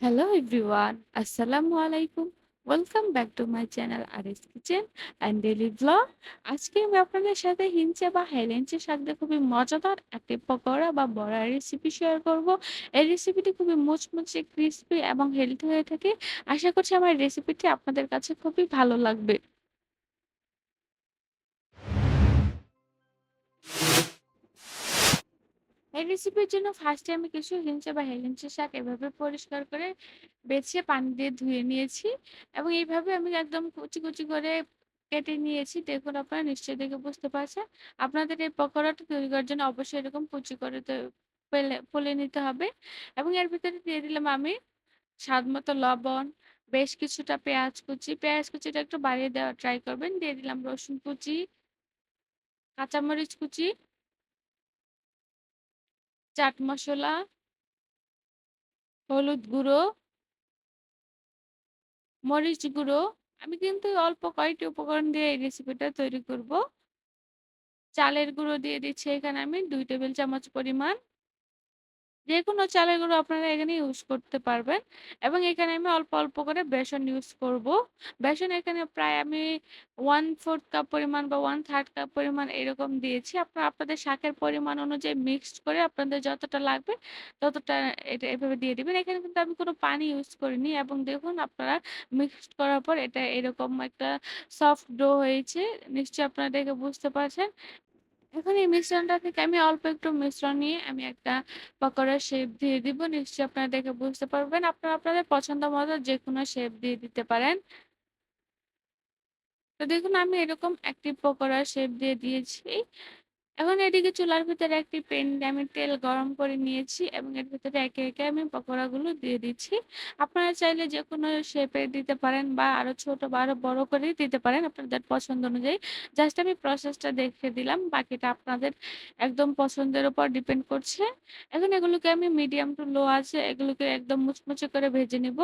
Hello everyone, Assalamu alaikum. Welcome back to my channel Aris Kitchen and Daily Vlog. আজকে আমি আপনাদের সাথে হিঞ্চে বা হেলেঞ্চে শাক দিয়ে খুবই মজাদার একটি পকোড়া বা বড়ার রেসিপি শেয়ার করব। এই রেসিপিটি খুবই মুচমুচে, ক্রিস্পি এবং হেলদি হয়ে থাকে। আশা করছি আমার রেসিপিটি আপনাদের কাছে খুবই ভালো লাগবে। এই রেসিপির জন্য ফার্স্টে আমি কিছু হিঞ্চে বা হেলেঞ্চে শাক এভাবে পরিষ্কার করে বেছে পানি দিয়ে ধুয়ে নিয়েছি এবং এইভাবে আমি একদম কুচি কুচি করে কেটে নিয়েছি। দেখুন আপনারা নিশ্চয়ই দেখে বুঝতে পারছেন। আপনাদের এই পকোড়াটা তৈরি করার জন্য অবশ্যই এরকম কুচি করে ফেলে নিতে হবে এবং এর ভিতরে দিয়ে দিলাম আমি স্বাদ মতো লবণ, বেশ কিছুটা পেঁয়াজ কুচিটা একটু বাড়িয়ে দেওয়ার ট্রাই করবেন। দিয়ে দিলাম রসুন কুচি, কাঁচামরিচ কুচি, চাট মসলা, হলুদ গুঁড়ো, মরিচ গুঁড়ো। আমি কিন্তু অল্প কয়েকটি উপকরণ দিয়ে এই রেসিপিটা তৈরি করব। চালের গুঁড়ো দিয়ে দিচ্ছি এখানে আমি ২ টেবিল চামচ পরিমাণ। যেকোনো চালের গুঁড়ো আপনারা এখানে ইউজ করতে পারবেন এবং এখানে আমি অল্প, অল্প করে বেসন ইউজ করব। বেসন এখানে প্রায় আমি 1/4 কাপ পরিমাণ বা 1/3 কাপ পরিমাণ এরকম দিয়েছি। আপনারা আপনাদের শাকের পরিমাণ অনুযায়ী মিক্সড করে আপনাদের যতটা লাগবে ততটা এটা এভাবে দিয়ে দিবেন। এখানে কিন্তু আমি কোনো পানি ইউজ করিনি এবং দেখুন আপনারা মিক্সড করার পর এটা এরকম একটা সফট ডো হয়েছে। নিশ্চয়ই আপনারা দেখে বুঝতে পারছেন। এখন এই মিশ্রণটা থেকে আমি অল্প একটু মিশ্রণ নিয়ে আমি একটা পকোড়ার শেপ দিয়ে দিব। নিশ্চয়ই আপনারা দেখে বুঝতে পারবেন। আপনারা আপনাদের পছন্দ মতো যেকোনো শেপ দিয়ে দিতে পারেন। তো দেখুন আমি এরকম একটি পকোড়ার শেপ দিয়ে দিয়েছি। এখন এদিকে চুলার ভিতরে একটি প্যানে আমি তেল গরম করে নিয়েছি এবং এর ভিতরে একে, একে আমি পকোড়াগুলো দিয়ে দিচ্ছি। আপনারা চাইলে যেকোনো শেপের দিতে পারেন বা আরো ছোট বা আরো বড় করেই দিতে পারেন আপনাদের পছন্দ অনুযায়ী। জাস্ট আমি প্রসেসটা দেখিয়ে দিলাম। বাকিটা আপনাদের একদম পছন্দের উপর ডিপেন্ড করছে। এখন এগুলোকে আমি মিডিয়াম টু লো আঁচে এগুলোকে একদম মুচমুচে করে ভেজে নিব।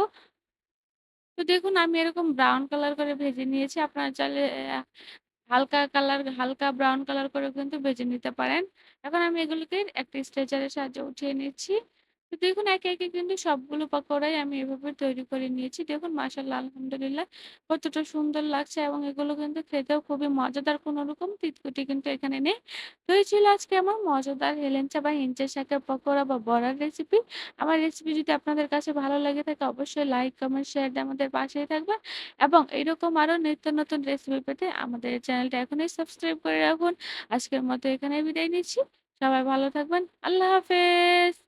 তো দেখুন আমি এরকম ব্রাউন কালার করে ভেজে নিয়েছি। আপনারা চাইলে হালকা ব্রাউন কালার করেও কিন্তু ভেজে নিতে পারেন। এখন আমি এগুলোকে একটা স্ট্রেচারের সাহায্যে উঠিয়ে নিচ্ছি। তো দেখুন একে, একে কিন্তু সবগুলো পকোড়াই আমি এভাবে তৈরি করে নিয়েছি। দেখুন মাশাআল্লাহ আলহামদুলিল্লাহ কতটা সুন্দর লাগছে এবং এগুলো কিন্তু খেতেও খুবই মজাদার, কোনো রকম তিতকুটি কিন্তু এখানে নেই। তো এই ছিল আজকে আমার মজাদার হেলেঞ্চা বা হিঞ্চা শাকের পকোড়া বা বড়ার রেসিপি। আমার রেসিপি যদি আপনাদের কাছে ভালো লেগে থাকে অবশ্যই লাইক, কমেন্ট, শেয়ার দিয়ে আমাদের পাশেই থাকবেন। এবং এরকম আরো নিত্য নতুন রেসিপি পেতে আমাদের চ্যানেলটা এখনই সাবস্ক্রাইব করে রাখুন। আজকের মতো এখানেই বিদায় নিচ্ছি। সবাই ভালো থাকবেন। আল্লাহ হাফেজ।